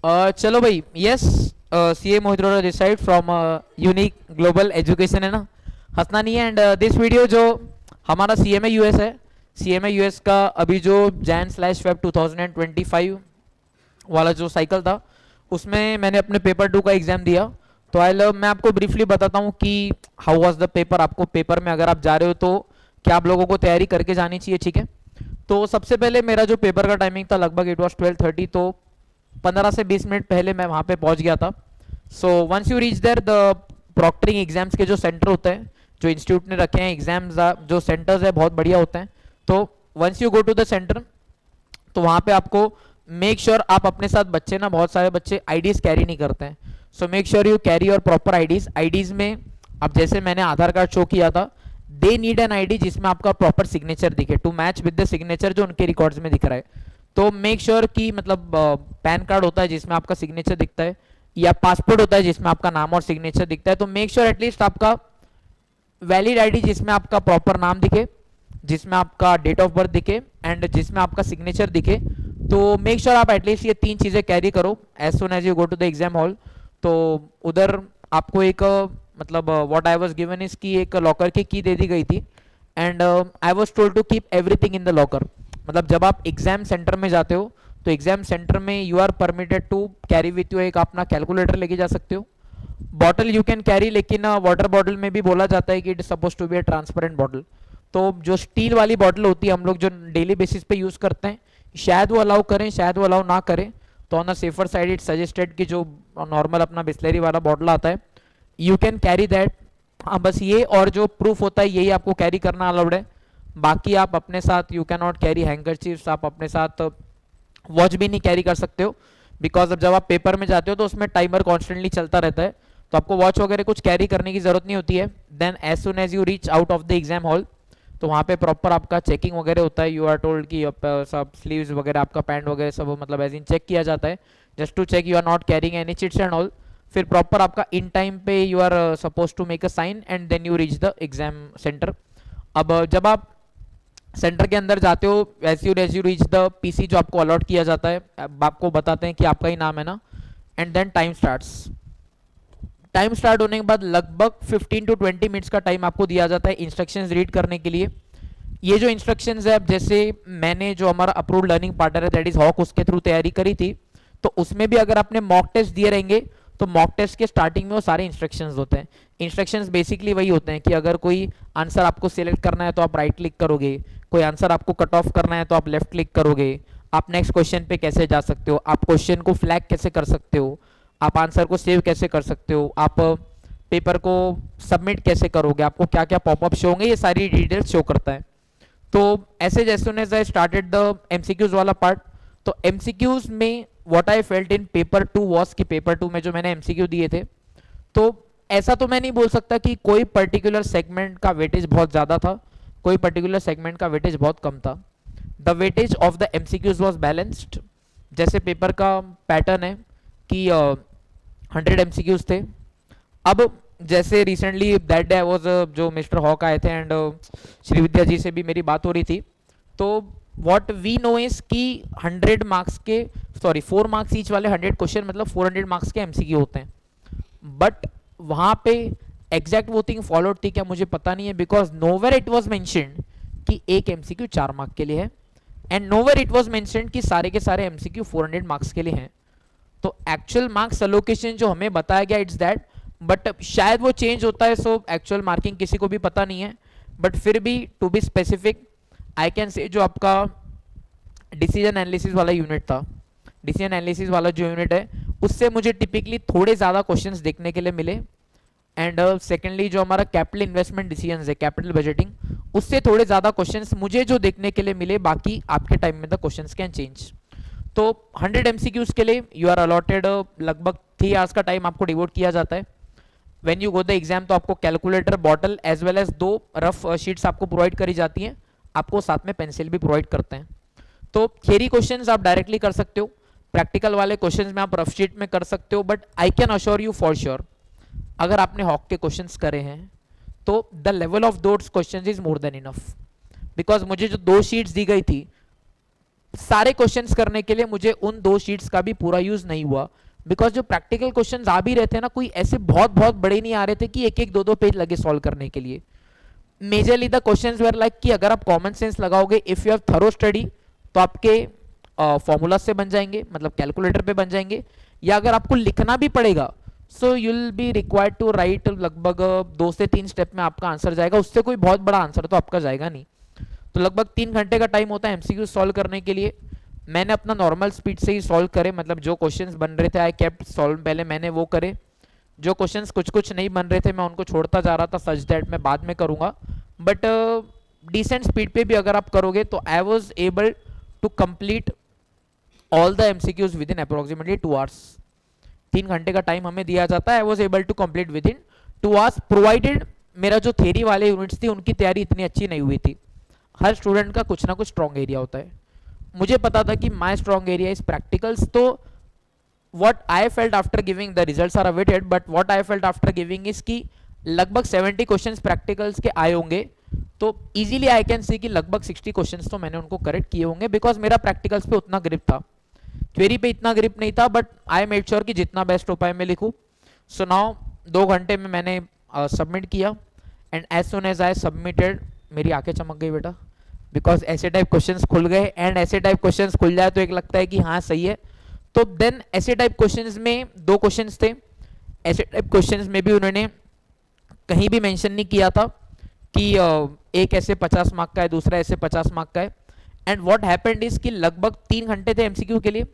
चलो भाई, yes. C A Mohit Rohra this side from Unique Global Education, है ना, हंसना नहीं है। एंड दिस वीडियो जो हमारा सी एम ए यूएस है, सी एम ए यूएस का अभी जो जैन/फेब 2025 वाला जो साइकिल था, उसमें मैंने अपने पेपर 2 का एग्जाम दिया। तो मैं आपको ब्रीफली बताता हूँ कि हाउ वाज द पेपर। आपको पेपर में अगर आप जा रहे हो तो क्या आप लोगों को तैयारी करके जानी चाहिए, ठीक है। तो सबसे पहले मेरा जो पेपर का टाइमिंग था, लगभग इट वॉज 12:30, तो 15 से 20 मिनट पहले मैं वहाँ पे पहुँच गया था। So once you reach there, the proctoring exams के जो सेंटर होते हैं, जो इंस्टीट्यूट ने रखे हैं एग्जाम्स, जो सेंटर्स है बहुत बढ़िया होते हैं। तो once you go to the center, तो वहाँ पे आपको मेक श्योर आप अपने साथ, बच्चे ना बहुत सारे बच्चे आईडीज कैरी नहीं करते हैं। So make sure you carry your proper IDs. IDs में अब जैसे मैंने आधार कार्ड शो किया था, दे नीड एन आईडी जिसमें आपका प्रॉपर सिग्नेचर दिखे, to match with the signature जो उनके रिकॉर्ड्स में दिख रहा है। तो मेक श्योर कि मतलब पैन कार्ड होता है जिसमें आपका सिग्नेचर दिखता है, या पासपोर्ट होता है जिसमें आपका नाम और सिग्नेचर दिखता है। तो मेक श्योर एटलीस्ट आपका वैलिड आईडी जिसमें आपका प्रॉपर नाम दिखे, जिसमें आपका डेट ऑफ बर्थ दिखे, एंड जिसमें आपका सिग्नेचर दिखे। तो मेक श्योर आप एटलीस्ट ये 3 चीज़ें कैरी करो as soon as you go to the exam hall. तो उधर आपको एक मतलब what I was given is कि एक लॉकर की दे दी गई थी, and I was told to keep everything in the locker. मतलब जब आप एग्जाम सेंटर में जाते हो तो एग्जाम सेंटर में you are permitted to carry with you एक अपना कैलकुलेटर लेके जा सकते हो। बॉटल यू कैन कैरी, लेकिन वाटर बॉटल में भी बोला जाता है कि it is suppose to be a transparent bottle. तो जो स्टील वाली बॉटल होती है हम लोग जो डेली बेसिस पे यूज करते हैं, शायद वो अलाउ करें, शायद वो अलाउ ना करें। तो on the safer side it suggested कि जो नॉर्मल अपना बिस्लरी वाला बॉटल आता है, यू कैन कैरी दैट। हाँ, बस ये और जो प्रूफ होता है यही आपको कैरी करना अलाउड है। बाकी आप अपने साथ यू कैन नॉट कैरी हैंकरचीफ्स, आप अपने साथ वॉच भी नहीं कैरी कर सकते हो, बिकॉज अब जब आप पेपर में जाते हो तो उसमें टाइमर कॉन्स्टेंटली चलता रहता है। तो आपको वॉच वगैरह कुछ कैरी करने की जरूरत नहीं होती है। Then as soon as you reach out of the exam hall, तो वहाँ पे प्रॉपर आपका चेकिंग वगैरह होता है। यू आर टोल्ड कि सब स्लीव्स वगैरह, आपका पैंट वगैरह सब मतलब एज इन चेक किया जाता है, just to check you are not carrying any chits and all. फिर प्रॉपर आपका इन टाइम पे you are suppose to make a sign and then you reach the exam center. अब जब आप center के अंदर जाते हो, as you reach the PC जो आपको अलॉट किया जाता है, अब आपको बताते हैं कि आपका ही नाम है ना, and then time starts. Time start होने के बाद लगभग 15 टू 20 मिनट्स का टाइम आपको दिया जाता है इंस्ट्रक्शंस रीड करने के लिए। ये जो इंस्ट्रक्शंस है, अब जैसे मैंने जो हमारा अप्रूव्ड लर्निंग पार्टनर है दैट इज हॉक, उसके थ्रू तैयारी करी थी, तो उसमें भी अगर आपने मॉक टेस्ट दिए रहेंगे तो मॉक टेस्ट के स्टार्टिंग में वो सारे इंस्ट्रक्शंस होते हैं। इंस्ट्रक्शंस बेसिकली वही होते हैं कि अगर कोई आंसर आपको सिलेक्ट करना है तो आप राइट क्लिक करोगे, कोई आंसर आपको कट ऑफ करना है तो आप लेफ्ट क्लिक करोगे, आप नेक्स्ट क्वेश्चन पे कैसे जा सकते हो, आप क्वेश्चन को फ्लैग कैसे कर सकते हो, आप आंसर को सेव कैसे कर सकते हो, आप पेपर को सबमिट कैसे करोगे, आपको क्या क्या पॉपअप शो होंगे, ये सारी डिटेल्स शो करता है। तो ऐसे जैसे as I started the MCQs वाला पार्ट, तो एमसीक्यूज में what I felt in paper 2 was कि पेपर 2 में जो मैंने एमसीक्यू दिए थे, तो ऐसा तो मैं नहीं बोल सकता कि कोई पर्टिकुलर सेगमेंट का वेटेज बहुत ज़्यादा था, कोई पर्टिकुलर सेगमेंट का वेटेज बहुत कम था। The weightage of the MCQs was balanced. जैसे पेपर का पैटर्न है कि 100 एमसीक्यूज थे। अब जैसे रिसेंटली दैट डे वाज जो मिस्टर हॉक आए थे एंड श्रीविद्या जी से भी मेरी बात हो रही थी, तो व्हाट वी नो इज कि 100 मार्क्स के, सॉरी 4 मार्क्स ईच वाले 100 क्वेश्चन मतलब 400 मार्क्स के एमसीक्यू होते हैं। बट वहाँ पे एग्जैक्ट वो थिंग फॉलोड थी क्या मुझे पता नहीं है, because nowhere it was mentioned कि एक एमसीक्यू 4 मार्क के लिए है, and nowhere it was mentioned कि सारे के सारे एमसीक्यू 400 मार्क्स के लिए हैं। तो एक्चुअल मार्क्स एलोकेशन जो हमें बताया गया इट्स दैट, बट शायद वो चेंज होता है, सो एक्चुअल मार्किंग किसी को भी पता नहीं है। बट फिर भी to be specific I can say जो आपका डिसीजन एनालिसिस वाला यूनिट था, डिसीजन एनालिसिस वाला जो यूनिट है उससे मुझे टिपिकली थोड़े ज़्यादा क्वेश्चंस देखने के लिए मिले। एंड सेकेंडली जो हमारा कैपिटल इन्वेस्टमेंट डिसीजंस है, कैपिटल बजटिंग, उससे थोड़े ज़्यादा क्वेश्चंस मुझे जो देखने के लिए मिले। बाकी आपके टाइम में द क्वेश्चंस कैन चेंज। तो 100 एमसीक्यूज के लिए यू आर अलॉटेड लगभग 3 आवर्स का टाइम आपको डिवोट किया जाता है। When you go the exam तो आपको calculator, bottle as well as 2 rough sheets आपको प्रोवाइड करी जाती हैं, आपको साथ में पेंसिल भी प्रोवाइड करते हैं। तो थियरी क्वेश्चंस आप डायरेक्टली कर सकते हो, प्रैक्टिकल वाले क्वेश्चंस में आप रफ शीट में कर सकते हो, but I can assure you for sure अगर आपने हॉक के क्वेश्चंस करे हैं तो the level of those questions is more than enough. Because मुझे जो 2 शीट्स दी गई थी सारे क्वेश्चंस करने के लिए मुझे उन 2 शीट्स का भी पूरा यूज नहीं हुआ, बिकॉज जो प्रैक्टिकल क्वेश्चंस आ भी रहे थे ना, कोई ऐसे बहुत बहुत बड़े नहीं आ रहे थे कि एक एक दो दो पेज लगे सॉल्व करने के लिए. Majorly the questions were like कि अगर आप कॉमन सेंस लगाओगे, if you have thorough study, तो आपके फॉर्मूला से बन जाएंगे, मतलब कैलकुलेटर पे बन जाएंगे. या अगर आपको लिखना भी पड़ेगा, so you will be required to write, लगभग 2 से 3 स्टेप में आपका आंसर जाएगा. उससे कोई बहुत बड़ा आंसर तो आपका जाएगा नहीं. तो लगभग 3 घंटे का टाइम होता है एमसीक्यू सॉल्व करने के लिए. मैंने अपना नॉर्मल स्पीड से ही सॉल्व करे, मतलब जो क्वेश्चंस बन रहे थे आई केप्ट सॉल्व, पहले मैंने वो करे. जो क्वेश्चंस कुछ कुछ नहीं बन रहे थे मैं उनको छोड़ता जा रहा था, सच दैट मैं बाद में करूंगा. बट डिसेंट स्पीड पे भी अगर आप करोगे तो I was able to complete all the MCQs within approximately 2 hours. 3 घंटे का टाइम हमें दिया जाता है. I was able to complete within 2 hours, provided मेरा जो थ्योरी वाले यूनिट्स थी उनकी तैयारी इतनी अच्छी नहीं हुई थी. हर स्टूडेंट का कुछ ना कुछ स्ट्रॉन्ग एरिया होता है. मुझे पता था कि my strong area is practicals. तो what I felt after giving, the results are awaited, but what I felt after giving is कि लगभग 70 क्वेश्चंस प्रैक्टिकल्स के आए होंगे. तो इजीली आई कैन सी कि लगभग 60 क्वेश्चंस तो मैंने उनको करेक्ट किए होंगे, बिकॉज मेरा प्रैक्टिकल्स पे उतना ग्रिप था. थ्योरी पे इतना ग्रिप नहीं था, बट आई मेड श्योर कि जितना बेस्ट हो पाए मैं लिखूं. सो नाउ 2 घंटे में मैंने सबमिट किया, and as soon as I submitted मेरी आंखें चमक गई बेटा, बिकॉज ऐसे टाइप क्वेश्चंस खुल गए. एंड ऐसे टाइप क्वेश्चंस खुल जाए तो एक लगता है कि हाँ सही है. तो देन ऐसे टाइप क्वेश्चंस में 2 क्वेश्चंस थे. ऐसे टाइप क्वेश्चंस में भी उन्होंने कहीं भी मेंशन नहीं किया था कि एक ऐसे 50 मार्क का है, दूसरा ऐसे 50 मार्क का है. एंड व्हाट हैपेंड इज कि लगभग 3 घंटे थे एमसीक्यू के लिए,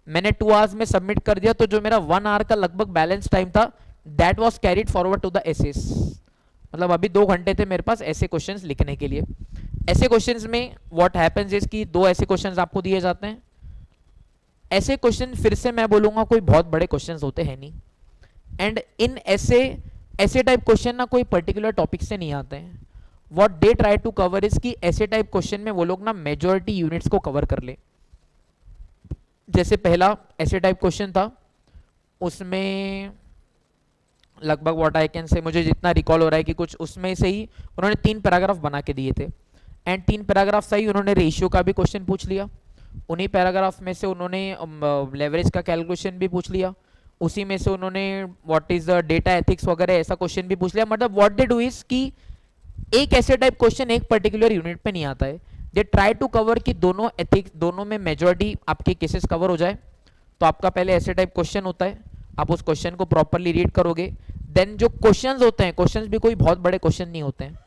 मैंने 2 आवर्स में सबमिट कर दिया. तो जो मेरा 1 आवर का लगभग बैलेंस टाइम था, that was carried forward to the essays. मतलब अभी 2 घंटे थे मेरे पास ऐसे क्वेश्चंस लिखने के लिए. ऐसे क्वेश्चंस में व्हाट हैपेंस इज कि 2 ऐसे क्वेश्चंस आपको दिए जाते हैं. ऐसे क्वेश्चन फिर से मैं बोलूंगा कोई बहुत बड़े क्वेश्चंस होते हैं नहीं. एंड इन ऐसे टाइप क्वेश्चन ना कोई पर्टिकुलर टॉपिक से नहीं आते हैं. What they try to cover is कि ऐसे टाइप क्वेश्चन में वो लोग ना मेजॉरिटी यूनिट्स को कवर कर ले. जैसे पहला ऐसे टाइप क्वेश्चन था, उसमें लगभग व्हाट आई कैन से, मुझे जितना रिकॉल हो रहा है कि कुछ उसमें से ही उन्होंने 3 पैराग्राफ बना के दिए थे. एंड 3 पैराग्राफ सही उन्होंने रेशियो का भी क्वेश्चन पूछ लिया. उन्हीं पैराग्राफ में से उन्होंने लेवरेज का कैलकुलेशन भी पूछ लिया. उसी में से उन्होंने what is the data ethics वगैरह ऐसा क्वेश्चन भी पूछ लिया. मतलब व्हाट दे डू इज कि एक ऐसे टाइप क्वेश्चन एक पर्टिकुलर यूनिट पे नहीं आता है. दे ट्राई टू कवर कि दोनों एथिक्स, दोनों में मेजॉरिटी आपके केसेस कवर हो जाए. तो आपका पहले ऐसे टाइप क्वेश्चन होता है, आप उस क्वेश्चन को प्रॉपरली रीड करोगे. देन जो क्वेश्चंस होते हैं, क्वेश्चंस भी कोई बहुत बड़े क्वेश्चन नहीं होते हैं,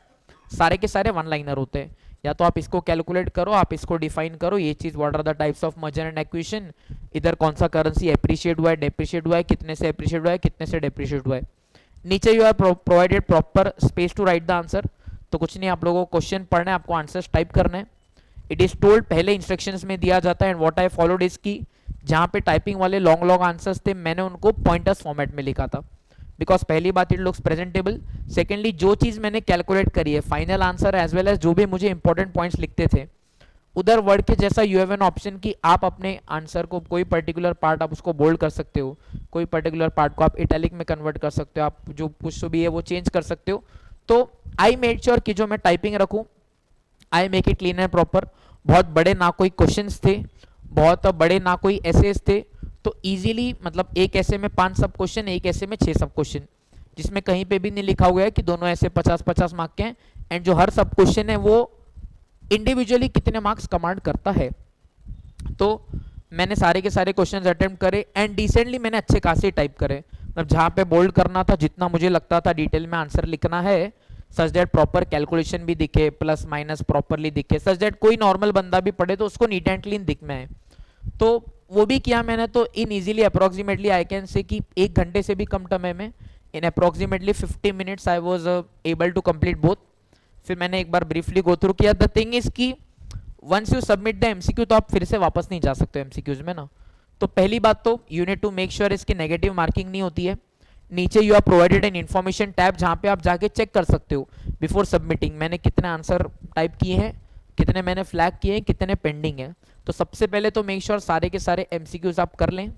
सारे के सारे 1 लाइनर होते हैं. या तो आप इसको कैलकुलेट करो, आप इसको डिफाइन करो, ये चीज what are the types of merger and acquisition, इधर कौन सा करेंसी एप्रिशिएट हुआ है, डेप्रिशिएट हुआ है, कितने से एप्रिशिएट हुआ है, कितने से डेप्रिशिएट हुआ है. नीचे you are provided proper space to write the answer. तो कुछ नहीं, आप लोगों को क्वेश्चन पढ़ना है, आपको आंसर्स टाइप करना है. इट इज टोल्ड पहले इंस्ट्रक्शंस में दिया जाता है. And what I followed is की जहां पे टाइपिंग वाले लॉन्ग लॉन्ग आंसर्स थे, मैंने उनको पॉइंटर्स फॉर्मेट में लिखा था. बिकॉज पहली बात इट लुक्स प्रेजेंटेबल. सेकेंडली जो चीज मैंने कैलकुलेट करी है, final answer as well as जो भी मुझे इंपॉर्टेंट पॉइंट्स लिखते थे, उधर वर्ड के जैसा यू हैव एन ऑप्शन कि आप अपने आंसर को कोई पर्टिकुलर पार्ट आप उसको बोल्ड कर सकते हो, कोई पर्टिकुलर पार्ट को आप इटैलिक में कन्वर्ट कर सकते हो, आप जो कुछ भी है वो चेंज कर सकते हो. तो आई मेड श्योर कि जो मैं टाइपिंग रखूं, I make it clean and proper. बहुत बड़े ना कोई क्वेश्चंस थे, बहुत बड़े ना कोई एसेस थे. तो इजीली मतलब एक ऐसे में 5 सब क्वेश्चन, एक ऐसे में 6 सब क्वेश्चन, जिसमें कहीं पे भी नहीं लिखा हुआ है कि दोनों ऐसे 50-50 मार्क के हैं. एंड जो हर सब क्वेश्चन है वो इंडिविजुअली कितने मार्क्स कमांड करता है. तो मैंने सारे के सारे क्वेश्चंस अटेम्प्ट करे एंड डिसेंटली मैंने अच्छे खासे टाइप करे. मतलब जहाँ पे बोल्ड करना था, जितना मुझे लगता था डिटेल में आंसर लिखना है, सच दैट प्रॉपर कैलकुलेशन भी दिखे, प्लस माइनस प्रॉपरली दिखे, सच दैट कोई नॉर्मल बंदा भी पढ़े तो उसको नीट एंड क्लीन दिख में है. तो वो भी किया मैंने. तो in easily approximately I can say कि 1 घंटे से भी कम समय में, in approximately 50 minutes I was able to complete both. फिर मैंने एक बार ब्रीफली गो थ्रू किया. द थिंग इज कि once you submit the MCQ तो आप फिर से वापस नहीं जा सकते एमसीक्यूज में ना. तो पहली बात तो you need to make sure इसकी नेगेटिव मार्किंग नहीं होती है. नीचे you are provided an information tab जहां पे आप जाके चेक कर सकते हो बिफोर सबमिटिंग मैंने कितने आंसर टाइप किए हैं, कितने मैंने फ्लैग किए हैं, कितने पेंडिंग है. तो सबसे पहले तो मेक श्योर सारे के सारे एमसीक्यूज आप कर लें.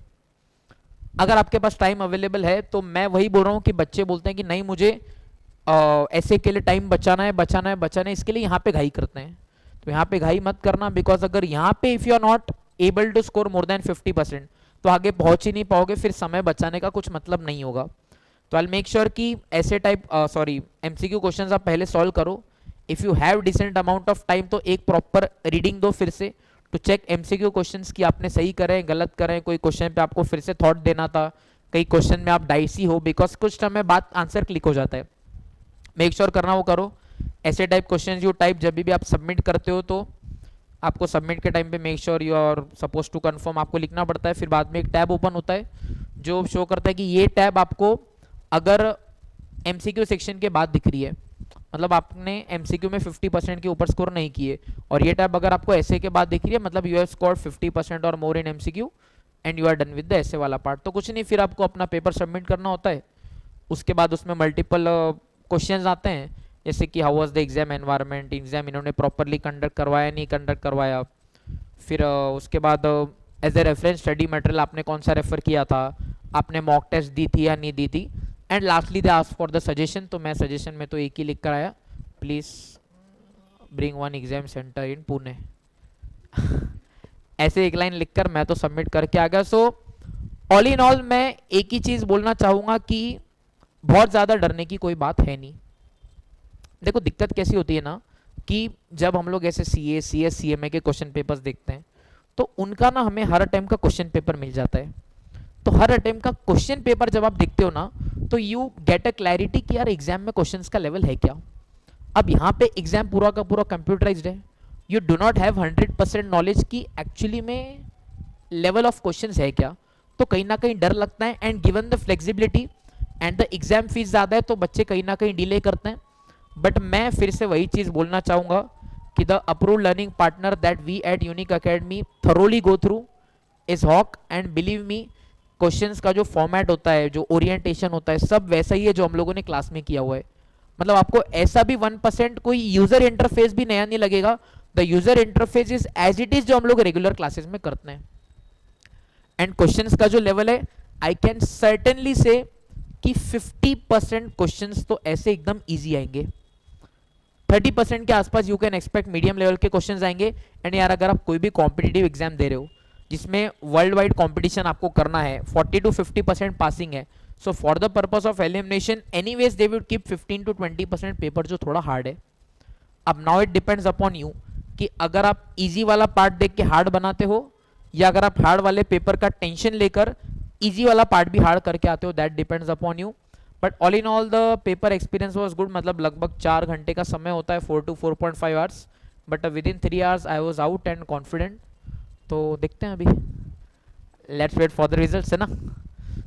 अगर आपके पास टाइम अवेलेबल है तो मैं वही बोल रहा हूँ कि बच्चे बोलते हैं कि नहीं मुझे ऐसे के लिए टाइम बचाना है, इसके लिए यहाँ पे घाई करते हैं. तो यहाँ पे घाई मत करना, बिकॉज अगर यहाँ पे if you are not able to score more than 50% तो आगे पहुंच ही नहीं पाओगे, फिर समय बचाने का कुछ मतलब नहीं होगा। तो आई मेक श्योर कि ऐसे टाइप सॉरी एमसीक्यू क्वेश्चंस आप पहले सॉल्व करो। If you have decent amount of time तो एक प्रॉपर रीडिंग दो फिर से टू चेक एमसीक्यू क्वेश्चंस कि आपने सही करे गलत करे, कोई क्वेश्चन पे आपको फिर से थॉट देना था, कई क्वेश्चन में आप डाइसी हो, बिकॉज कुछ समय बाद आंसर क्लिक हो जाता है। मेक श्योर करना वो करो। ऐसे टाइप क्वेश्चन यू टाइप जब भी आप सबमिट करते हो तो आपको सबमिट के टाइम पे make sure you are suppose to confirm आपको लिखना पड़ता है। फिर बाद में एक टैब ओपन होता है जो शो करता है कि ये टैब आपको अगर एमसीक्यू सेक्शन के बाद दिख रही है, मतलब आपने एमसीक्यू में 50% के ऊपर स्कोर नहीं किए, और ये टैब अगर आपको ऐसे के बाद दिख रही है मतलब यू हैव स्कोर्ड 50% और more in MCQ and you are done with the essay वाला पार्ट। तो कुछ नहीं, फिर आपको अपना पेपर सबमिट करना होता है। उसके बाद उसमें मल्टीपल क्वेश्चंस आते हैं, जैसे कि how was the exam environment, exam इन्होंने प्रॉपरली कंडक्ट करवाया नहीं कंडक्ट करवाया। फिर उसके बाद as a reference study material आपने कौन सा रेफर किया था, आपने मॉक टेस्ट दी थी या नहीं दी थी। And lastly they ask for the suggestion, तो मैं सजेशन में तो एक ही लिख कर आया, please bring one exam centre in Pune. ऐसे एक लाइन लिखकर मैं तो सबमिट करके आ गया। सो ऑल इन ऑल मैं एक ही चीज बोलना चाहूंगा कि बहुत ज्यादा डरने की कोई बात है नहीं। देखो दिक्कत कैसी होती है ना कि जब हम लोग ऐसे सीए सीएस सीएमए के क्वेश्चन पेपर्स देखते हैं तो उनका ना हमें हर टाइम का क्वेश्चन पेपर मिल जाता है। तो हर अटेम्प्ट का क्वेश्चन पेपर जब आप देखते हो ना तो यू गेट अ क्लैरिटी कि यार एग्जाम में क्वेश्चंस का लेवल है क्या। अब यहाँ पे एग्जाम पूरा का पूरा कंप्यूटराइज्ड है, you do not have 100% knowledge कि एक्चुअली में लेवल ऑफ क्वेश्चंस है क्या। तो कहीं ना कहीं डर लगता है, and given the flexibility and the exam fees ज़्यादा है तो बच्चे कहीं ना कहीं डिले करते हैं। बट मैं फिर से वही चीज़ बोलना चाहूँगा कि the approved learning partner that we at Unique Academy thoroughly go through is Hock, and believe me questions का जो फॉर्मेट होता है, जो ओरिएंटेशन होता है, सब वैसा ही है जो हम लोगों ने क्लास में किया हुआ है। मतलब आपको ऐसा भी 1% कोई यूजर इंटरफेस भी नया नहीं लगेगा। The user interface is as it is जो हम लोग रेगुलर क्लासेस में करते हैं। एंड क्वेश्चंस का जो लेवल है आई कैन सर्टेनली से कि 50% क्वेश्चंस तो ऐसे एकदम इजी आएंगे, 30% के आसपास you can expect medium level के क्वेश्चंस आएंगे। एंड यार अगर आप कोई भी कॉम्पिटिटिव एग्जाम दे रहे हो जिसमें वर्ल्ड वाइड कॉम्पिटिशन आपको करना है, 40 to 50% पासिंग है, so for the purpose of elimination anyways they would keep 15 to 20% paper जो थोड़ा हार्ड है। अब now it depends upon you कि अगर आप इजी वाला पार्ट देख के हार्ड बनाते हो या अगर आप हार्ड वाले पेपर का टेंशन लेकर इजी वाला पार्ट भी हार्ड करके आते हो, that depends upon you. But all in all the paper experience was good, मतलब लगभग 4 घंटे का समय होता है, 4 to 4.5 hours, but within 3 hours I was out and confident. तो देखते हैं अभी, let's wait for the results, है ना।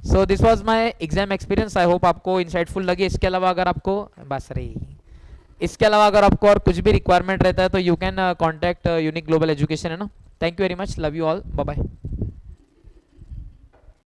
So this was my exam experience, I hope आपको इंसाइटफुल लगे। इसके अलावा अगर आपको बस रही इसके अलावा अगर आपको और कुछ भी रिक्वायरमेंट रहता है तो you can contact Unique Global Education, है ना। Thank you very much, love you all, bye bye.